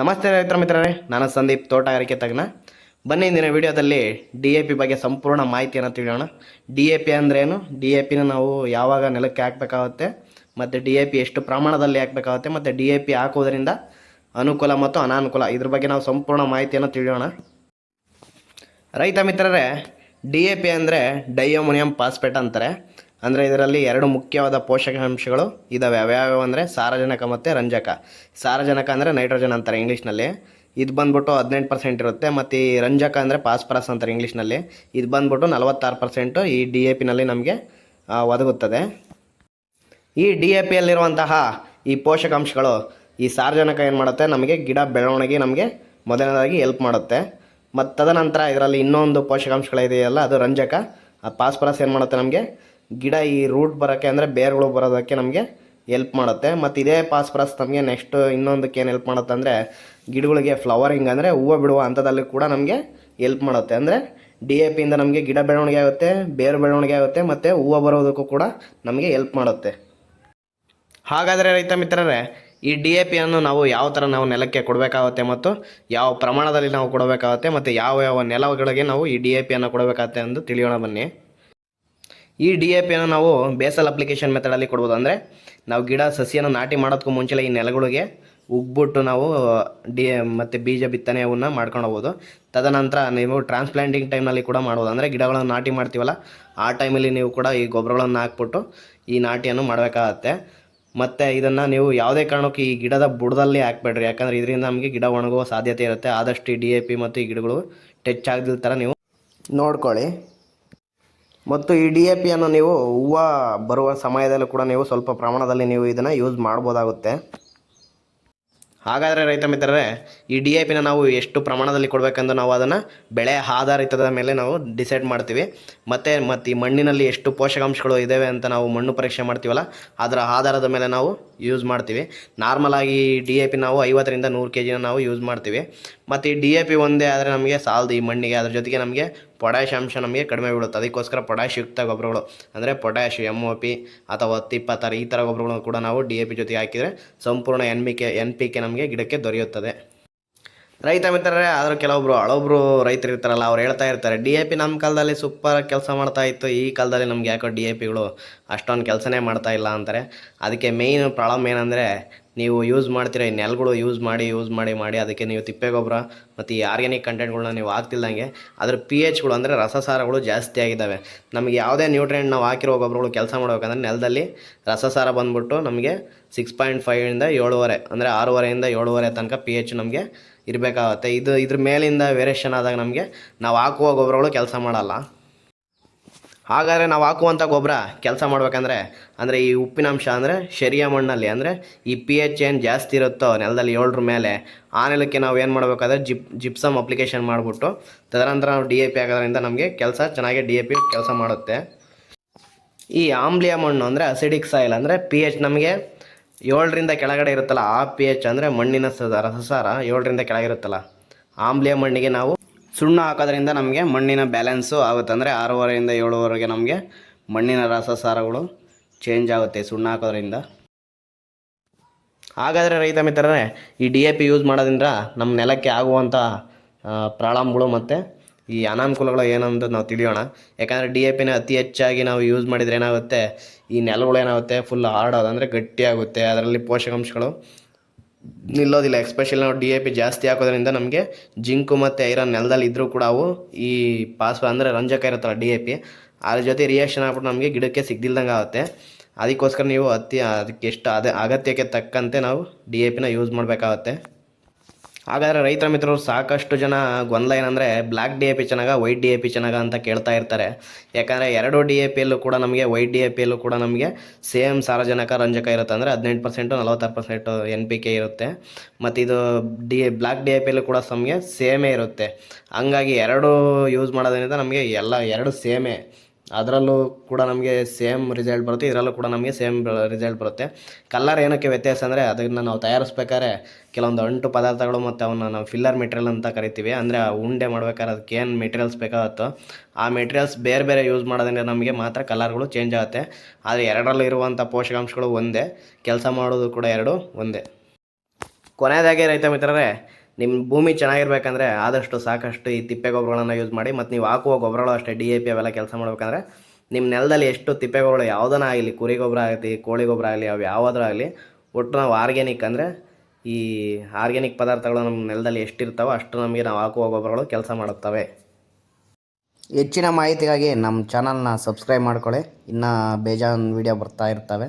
ನಮಸ್ತೆ ರೈತ ಮಿತ್ರರೇ, ನಾನು ಸಂದೀಪ್, ತೋಟಗಾರಿಕೆ ತಜ್ಞ. ಬನ್ನಿ, ಇಂದಿನ ವಿಡಿಯೋದಲ್ಲಿ DAP ಬಗ್ಗೆ ಸಂಪೂರ್ಣ ಮಾಹಿತಿಯನ್ನು ತಿಳಿಯೋಣ. DAP ಅಂದ್ರೇನು, DAPನ ನಾವು ಯಾವಾಗ ನೆಲಕ್ಕೆ ಹಾಕಬೇಕಾಗುತ್ತೆ, ಮತ್ತು DAP ಎಷ್ಟು ಪ್ರಮಾಣದಲ್ಲಿ ಹಾಕಬೇಕಾಗುತ್ತೆ, ಮತ್ತು DAP ಹಾಕುವುದರಿಂದ ಅನುಕೂಲ ಮತ್ತು ಅನಾನುಕೂಲ, ಇದ್ರ ಬಗ್ಗೆ ನಾವು ಸಂಪೂರ್ಣ ಮಾಹಿತಿಯನ್ನು ತಿಳಿಯೋಣ. ರೈತ ಮಿತ್ರರೇ, DAP ಅಂದರೆ ಡೈಅಮೋನಿಯಂ ಫಾಸ್ಫೇಟ್ ಅಂತಾರೆ. ಅಂದರೆ ಇದರಲ್ಲಿ ಎರಡು ಮುಖ್ಯವಾದ ಪೋಷಕಾಂಶಗಳು ಇದ್ದಾವೆ. ಯಾವ್ಯಾವ ಅಂದರೆ ಸಾರಜನಕ ಮತ್ತು ರಂಜಕ. ಸಾರಜನಕ ಅಂದರೆ ನೈಟ್ರೋಜನ್ ಅಂತಾರೆ ಇಂಗ್ಲೀಷ್ನಲ್ಲಿ. ಇದು ಬಂದ್ಬಿಟ್ಟು 18% ಇರುತ್ತೆ. ಮತ್ತು ಈ ರಂಜಕ ಅಂದರೆ ಫಾಸ್ಫರಸ್ ಅಂತಾರೆ ಇಂಗ್ಲೀಷ್ನಲ್ಲಿ. ಇದು ಬಂದ್ಬಿಟ್ಟು 46% ಈ DAPನಲ್ಲಿ ನಮಗೆ ಒದಗುತ್ತದೆ. ಈ DAPಯಲ್ಲಿರುವಂತಹ ಈ ಪೋಷಕಾಂಶಗಳು, ಈ ಸಾರಜನಕ ಏನು ಮಾಡುತ್ತೆ, ನಮಗೆ ಗಿಡ ಬೆಳವಣಿಗೆ ನಮಗೆ ಮೊದಲನೇದಾಗಿ ಹೆಲ್ಪ್ ಮಾಡುತ್ತೆ. ಮತ್ತು ತದನಂತರ ಇದರಲ್ಲಿ ಇನ್ನೊಂದು ಪೋಷಕಾಂಶಗಳಿದೆಯಲ್ಲ, ಅದು ರಂಜಕ. ಆ ಫಾಸ್ಫರಸ್ ಏನು ಮಾಡುತ್ತೆ, ನಮಗೆ ಗಿಡ ಈ ರೂಟ್ ಬರೋಕ್ಕೆ ಅಂದರೆ ಬೇರುಗಳು ಬರೋದಕ್ಕೆ ನಮಗೆ ಹೆಲ್ಪ್ ಮಾಡುತ್ತೆ. ಮತ್ತು ಇದೇ ಫಾಸ್ಫರಸ್ ನಮಗೆ ನೆಕ್ಸ್ಟ್ ಇನ್ನೊಂದಕ್ಕೆ ಏನು ಹೆಲ್ಪ್ ಮಾಡುತ್ತೆ ಅಂದರೆ ಗಿಡಗಳಿಗೆ ಫ್ಲವರಿಂಗ್ ಅಂದರೆ ಹೂವು ಬಿಡುವ ಹಂತದಲ್ಲಿ ಕೂಡ ನಮಗೆ ಹೆಲ್ಪ್ ಮಾಡುತ್ತೆ. ಅಂದರೆ DAPಯಿಂದ ನಮಗೆ ಗಿಡ ಬೆಳವಣಿಗೆ ಆಗುತ್ತೆ, ಬೇರು ಬೆಳವಣಿಗೆ ಆಗುತ್ತೆ, ಮತ್ತು ಹೂವು ಬರೋದಕ್ಕೂ ಕೂಡ ನಮಗೆ ಹೆಲ್ಪ್ ಮಾಡುತ್ತೆ. ಹಾಗಾದರೆ ರೈತ ಮಿತ್ರರೇ, ಈ DAPಯನ್ನು ನಾವು ಯಾವ ಥರ ನಾವು ನೆಲಕ್ಕೆ ಕೊಡಬೇಕಾಗುತ್ತೆ ಮತ್ತು ಯಾವ ಪ್ರಮಾಣದಲ್ಲಿ ನಾವು ಕೊಡಬೇಕಾಗುತ್ತೆ ಮತ್ತು ಯಾವ ಯಾವ ನೆಲಗಳಿಗೆ ನಾವು ಈ DAPಯನ್ನು ಕೊಡಬೇಕಾಗುತ್ತೆ ಎಂದು ತಿಳಿಯೋಣ ಬನ್ನಿ. ಈ DAPಯನ್ನು ನಾವು ಬೇಸಲ್ ಅಪ್ಲಿಕೇಶನ್ ಮೆಥಡಲ್ಲಿ ಕೊಡ್ಬೋದು. ಅಂದರೆ ನಾವು ಗಿಡ ಸಸಿಯನ್ನು ನಾಟಿ ಮಾಡೋದಕ್ಕೂ ಮುಂಚೆ ಈ ನೆಲಗಳಿಗೆ ಉಗ್ಬಿಟ್ಟು ನಾವು ಮತ್ತು ಬೀಜ ಬಿತ್ತನೆ ಅವನ್ನ ಮಾಡ್ಕೊಂಡು ಹೋಗ್ಬೋದು. ತದನಂತರ ನೀವು ಟ್ರಾನ್ಸ್ಪ್ಲಾಂಟಿಂಗ್ ಟೈಮ್ನಲ್ಲಿ ಕೂಡ ಮಾಡ್ಬೋದು. ಅಂದರೆ ಗಿಡಗಳನ್ನು ನಾಟಿ ಮಾಡ್ತೀವಲ್ಲ, ಆ ಟೈಮಲ್ಲಿ ನೀವು ಕೂಡ ಈ ಗೊಬ್ಬರಗಳನ್ನು ಹಾಕ್ಬಿಟ್ಟು ಈ ನಾಟಿಯನ್ನು ಮಾಡಬೇಕಾಗತ್ತೆ. ಮತ್ತು ಇದನ್ನು ನೀವು ಯಾವುದೇ ಕಾರಣಕ್ಕೂ ಈ ಗಿಡದ ಬುಡದಲ್ಲಿ ಹಾಕ್ಬೇಡ್ರಿ, ಯಾಕಂದರೆ ಇದರಿಂದ ನಮಗೆ ಗಿಡ ಒಣಗುವ ಸಾಧ್ಯತೆ ಇರುತ್ತೆ. ಆದಷ್ಟು ಈ DAP ಮತ್ತು ಈ ಗಿಡಗಳು ಟಚ್ ಆಗದಿಲ್ಲ ಥರ ನೀವು ನೋಡ್ಕೊಳ್ಳಿ. ಮತ್ತು ಈ DAPಯನ್ನು ನೀವು ಹೂವು ಬರುವ ಸಮಯದಲ್ಲೂ ಕೂಡ ನೀವು ಸ್ವಲ್ಪ ಪ್ರಮಾಣದಲ್ಲಿ ನೀವು ಇದನ್ನು ಯೂಸ್ ಮಾಡ್ಬೋದಾಗುತ್ತೆ. ಹಾಗಾದರೆ ರೈತ ಮಿತ್ರರೇ, ಈ DAPನ ನಾವು ಎಷ್ಟು ಪ್ರಮಾಣದಲ್ಲಿ ಕೊಡಬೇಕೆಂದು ನಾವು ಅದನ್ನು ಬೆಳೆ ಆಧಾರಿತದ ಮೇಲೆ ನಾವು ಡಿಸೈಡ್ ಮಾಡ್ತೀವಿ. ಮತ್ತು ಈ ಮಣ್ಣಿನಲ್ಲಿ ಎಷ್ಟು ಪೋಷಕಾಂಶಗಳು ಇದ್ದಾವೆ ಅಂತ ನಾವು ಮಣ್ಣು ಪರೀಕ್ಷೆ ಮಾಡ್ತೀವಲ್ಲ, ಅದರ ಆಧಾರದ ಮೇಲೆ ನಾವು ಯೂಸ್ ಮಾಡ್ತೀವಿ. ನಾರ್ಮಲಾಗಿ DAP ನಾವು 50ರಿಂದ 100 kg ನಾವು ಯೂಸ್ ಮಾಡ್ತೀವಿ. ಮತ್ತು ಈ DAP ಒಂದೇ ಆದರೆ ನಮಗೆ ಸಾಲದು ಈ ಮಣ್ಣಿಗೆ. ಅದ್ರ ಜೊತೆಗೆ ನಮಗೆ ಪೊಟ್ಯಾಷ್ ಅಂಶ ನಮಗೆ ಕಡಿಮೆ ಬೀಳುತ್ತೆ. ಅದಕ್ಕೋಸ್ಕರ ಪೊಟ್ಯಾಷ್ ಯುಕ್ತ ಗೊಬ್ಬರಗಳು ಅಂದರೆ ಪೊಟ್ಯಾಷ್, MOP ಅಥವಾ 10-20 ಈ ಥರ ಗೊಬ್ಬರಗಳನ್ನು ಕೂಡ ನಾವು DAP ಜೊತೆಗೆ ಹಾಕಿದರೆ ಸಂಪೂರ್ಣ NPK ನಮಗೆ ಗಿಡಕ್ಕೆ ದೊರೆಯುತ್ತದೆ. ರೈತ ಮಿತ್ರರೇ, ಆದರೂ ಕೆಲವೊಬ್ಬರು ಹಳೊಬ್ರು ರೈತರು ಇರ್ತಾರಲ್ಲ, ಅವ್ರು ಹೇಳ್ತಾ ಇರ್ತಾರೆ DAP ನಮ್ಮ ಕಾಲದಲ್ಲಿ ಸೂಪರ್ ಕೆಲಸ ಮಾಡ್ತಾ ಇತ್ತು, ಈ ಕಾಲದಲ್ಲಿ ನಮ್ಗೆ ಯಾಕೋ DAPಗಳು ಅಷ್ಟೊಂದು ಕೆಲಸನೇ ಮಾಡ್ತಾ ಇಲ್ಲ ಅಂತಾರೆ. ಅದಕ್ಕೆ ಮೇಯ್ನ್ ಪ್ರಾಬ್ಲಮ್ ಏನಂದರೆ, ನೀವು ಯೂಸ್ ಮಾಡ್ತೀರ ಈ ನೆಲಗಳು ಯೂಸ್ ಮಾಡಿ ಅದಕ್ಕೆ ನೀವು ತಿಪ್ಪೆ ಗೊಬ್ಬರ ಮತ್ತು ಈ ಆರ್ಗ್ಯಾನಿಕ್ ಕಂಟೆಂಟ್ಗಳನ್ನ ನೀವು ಹಾಕ್ತಿಲ್ದಂಗೆ ಅದ್ರ pHಗಳು ಅಂದರೆ ರಸಸಾರಗಳು ಜಾಸ್ತಿ ಆಗಿದ್ದಾವೆ. ನಮಗೆ ಯಾವುದೇ ನ್ಯೂಟ್ರಿಯೆಂಟ್ ನಾವು ಹಾಕಿರೋ ಗೊಬ್ಬರಗಳು ಕೆಲಸ ಮಾಡಬೇಕಂದ್ರೆ ನೆಲದಲ್ಲಿ ರಸಸಾರ ಬಂದ್ಬಿಟ್ಟು ನಮಗೆ 6.5ರಿಂದ 7.5 ಅಂದರೆ 6.5ರಿಂದ 7.5 ತನಕ pH ನಮಗೆ ಇರಬೇಕಾಗುತ್ತೆ. ಇದ್ರ ಮೇಲಿಂದ ವೇರಿಯೇಷನ್ ಆದಾಗ ನಮಗೆ ನಾವು ಹಾಕುವ ಗೊಬ್ಬರಗಳು ಕೆಲಸ ಮಾಡಲ್ಲ. ಹಾಗಾದರೆ ನಾವು ಹಾಕುವಂಥ ಗೊಬ್ಬರ ಕೆಲಸ ಮಾಡ್ಬೇಕಂದ್ರೆ, ಅಂದರೆ ಈ ಉಪ್ಪಿನಂಶ ಅಂದರೆ ಶರಿಯ ಮಣ್ಣಲ್ಲಿ ಅಂದರೆ ಈ pH ಏನು ಜಾಸ್ತಿ ಇರುತ್ತೋ ನೆಲದಲ್ಲಿ 7ರ ಮೇಲೆ, ಆ ನೆಲಕ್ಕೆ ನಾವು ಏನು ಮಾಡಬೇಕಾದ್ರೆ ಜಿಪ್ಸಮ್ ಅಪ್ಲಿಕೇಶನ್ ಮಾಡಿಬಿಟ್ಟು ತದನಂತರ ನಾವು DAP ಹಾಕೋದ್ರಿಂದ ನಮಗೆ ಚೆನ್ನಾಗಿ DAP ಕೆಲಸ ಮಾಡುತ್ತೆ. ಈ ಆಮ್ಲೀಯ ಮಣ್ಣು ಅಂದರೆ ಅಸಿಡಿಕ್ ಸಾಯಿಲ್ ಅಂದರೆ pH ನಮಗೆ 7ರಿಂದ ಕೆಳಗಡೆ ಇರುತ್ತಲ್ಲ, ಆ pH ಅಂದರೆ ಮಣ್ಣಿನ ರಸಸಾರ 7ರಿಂದ ಕೆಳಗಿರುತ್ತಲ್ಲ, ಆಮ್ಲೀಯ ಮಣ್ಣಿಗೆ ನಾವು ಸುಣ್ಣ ಹಾಕೋದ್ರಿಂದ ನಮಗೆ ಮಣ್ಣಿನ ಬ್ಯಾಲೆನ್ಸು ಆಗುತ್ತೆ. ಅಂದರೆ 6.5ರಿಂದ 7ವರೆಗೆ ನಮಗೆ ಮಣ್ಣಿನ ರಸಸಾರಗಳು ಚೇಂಜ್ ಆಗುತ್ತೆ ಸುಣ್ಣ ಹಾಕೋದ್ರಿಂದ. ಹಾಗಾದರೆ ರೈತ ಮಿತ್ರರೇ, ಈ DAP ಯೂಸ್ ಮಾಡೋದ್ರಿಂದ ನಮ್ಮ ನೆಲಕ್ಕೆ ಆಗುವಂಥ ಪ್ರಾಬ್ಲಮ್ಗಳು ಮತ್ತು ಈ ಅನಾನುಕೂಲಗಳು ಏನಂತ ನಾವು ತಿಳಿಯೋಣ. ಯಾಕಂದರೆ DAPನ ಅತಿ ಹೆಚ್ಚಾಗಿ ನಾವು ಯೂಸ್ ಮಾಡಿದರೆ ಏನಾಗುತ್ತೆ, ಈ ನೆಲಗಳು ಏನಾಗುತ್ತೆ ಫುಲ್ ಹಾರ್ಡೋದು ಅಂದರೆ ಗಟ್ಟಿಯಾಗುತ್ತೆ, ಅದರಲ್ಲಿ ಪೋಷಕಾಂಶಗಳು ನಿಲ್ಲೋದಿಲ್ಲ. ಎಸ್ಪೆಷಲಿ ನಾವು DAP ಜಾಸ್ತಿ ಹಾಕೋದ್ರಿಂದ ನಮಗೆ ಜಿಂಕು ಮತ್ತು ಐರನ್ ನೆಲದಲ್ಲಿ ಇದ್ದರೂ ಕೂಡ ಅವು ಈ ಅಂದರೆ ರಂಜಕ ಇರುತ್ತಲ್ಲ DAP, ಅದ್ರ ಜೊತೆ ರಿಯಾಕ್ಷನ್ ಆಗ್ಬಿಟ್ಟು ನಮಗೆ ಗಿಡಕ್ಕೆ ಸಿಗ್ದಿಲ್ದಂಗೆ ಆಗುತ್ತೆ. ಅದಕ್ಕೋಸ್ಕರ ನೀವು ಅದಕ್ಕೆ ಎಷ್ಟು ಅಗತ್ಯಕ್ಕೆ ತಕ್ಕಂತೆ ನಾವು DAPನ ಯೂಸ್ ಮಾಡಬೇಕಾಗುತ್ತೆ. ಹಾಗಾದರೆ ರೈತರ ಮಿತ್ರರು ಸಾಕಷ್ಟು ಜನ ಗೊಂದಲ ಏನಂದರೆ ಬ್ಲ್ಯಾಕ್ DAP ಚೆನ್ನಾಗ ವೈಟ್ DAP ಚೆನ್ನಾಗ ಅಂತ ಕೇಳ್ತಾ ಇರ್ತಾರೆ. ಯಾಕಂದರೆ ಎರಡು DAPಯಲ್ಲೂ ಕೂಡ ನಮಗೆ ವೈಟ್ DAPಯಲ್ಲೂ ಕೂಡ ನಮಗೆ ಸೇಮ್ ಸಾರಜನಕ ರಂಜಕ ಇರುತ್ತೆ. ಅಂದರೆ 18% 46% NPK ಇರುತ್ತೆ. ಮತ್ತು ಇದು ಬ್ಲ್ಯಾಕ್ DAPಯಲ್ಲೂ ಕೂಡ ನಮಗೆ ಸೇಮೇ ಇರುತ್ತೆ. ಹಂಗಾಗಿ ಎರಡು ಯೂಸ್ ಮಾಡೋದ್ರಿಂದ ನಮಗೆ ಎರಡು ಸೇಮೇ, ಅದರಲ್ಲೂ ಕೂಡ ನಮಗೆ ಸೇಮ್ ರಿಸಲ್ಟ್ ಬರುತ್ತೆ, ಇದರಲ್ಲೂ ಕೂಡ ನಮಗೆ ಸೇಮ್ ರಿಸಲ್ಟ್ ಬರುತ್ತೆ. ಕಲರ್ ಏನಕ್ಕೆ ವ್ಯತ್ಯಾಸ ಅಂದರೆ, ಅದನ್ನು ನಾವು ತಯಾರಿಸ್ಬೇಕಾದ್ರೆ ಕೆಲವೊಂದು ಅಂಟು ಪದಾರ್ಥಗಳು ಮತ್ತು ಅವನ್ನ ನಾವು ಫಿಲ್ಲರ್ ಮೆಟೀರಿಯಲ್ ಅಂತ ಕರಿತೀವಿ. ಅಂದರೆ ಆ ಉಂಡೆ ಮಾಡ್ಬೇಕಾದ್ರೆ ಅದಕ್ಕೆ ಏನು ಮೆಟೀರಿಯಲ್ಸ್ ಬೇಕಾಗುತ್ತೋ ಆ ಮೆಟೀರಿಯಲ್ಸ್ ಬೇರೆ ಯೂಸ್ ಮಾಡೋದ್ರಿಂದ ನಮಗೆ ಮಾತ್ರ ಕಲರ್ಗಳು ಚೇಂಜ್ ಆಗುತ್ತೆ. ಆದರೆ ಎರಡರಲ್ಲೂ ಇರುವಂಥ ಪೋಷಕಾಂಶಗಳು ಒಂದೇ, ಕೆಲಸ ಮಾಡೋದು ಕೂಡ ಎರಡು ಒಂದೇ. ಕೊನೆಯದಾಗಿ ರೈತ ಮಿತ್ರರೇ, ನಿಮ್ಮ ಭೂಮಿ ಚೆನ್ನಾಗಿರ್ಬೇಕಂದ್ರೆ ಆದಷ್ಟು ಸಾಕಷ್ಟು ಈ ತಿಪ್ಪೆ ಗೊಬ್ಬರಗಳನ್ನು ಯೂಸ್ ಮಾಡಿ. ಮತ್ತು ನೀವು ಹಾಕುವ ಗೊಬ್ಬರಗಳು ಅಷ್ಟೇ DAP ಅವೆಲ್ಲ ಕೆಲಸ ಮಾಡ್ಬೇಕಂದ್ರೆ ನಿಮ್ಮ ನೆಲದಲ್ಲಿ ಎಷ್ಟು ತಿಪ್ಪೆ ಗೊಬ್ಬರ ಯಾವುದನ್ನ ಆಗಲಿ, ಕುರಿ ಗೊಬ್ಬರ ಆಗಲಿ, ಕೋಳಿ ಗೊಬ್ಬರ ಆಗಲಿ, ಅವು ಯಾವುದಾದ್ರೂ ಆಗಲಿ, ಒಟ್ಟು ನಾವು ಆರ್ಗ್ಯಾನಿಕ್ ಅಂದರೆ ಈ ಆರ್ಗ್ಯಾನಿಕ್ ಪದಾರ್ಥಗಳು ನಮ್ಮ ನೆಲದಲ್ಲಿ ಎಷ್ಟಿರ್ತಾವೋ ಅಷ್ಟು ನಮಗೆ ನಾವು ಹಾಕುವ ಗೊಬ್ಬರಗಳು ಕೆಲಸ ಮಾಡುತ್ತವೆ. ಹೆಚ್ಚಿನ ಮಾಹಿತಿಗಾಗಿ ನಮ್ಮ ಚಾನಲ್ನ ಸಬ್ಸ್ಕ್ರೈಬ್ ಮಾಡ್ಕೊಳ್ಳಿ. ಇನ್ನೂ ಬೇಜಾನ್ ವೀಡಿಯೋ ಬರ್ತಾ ಇರ್ತವೆ.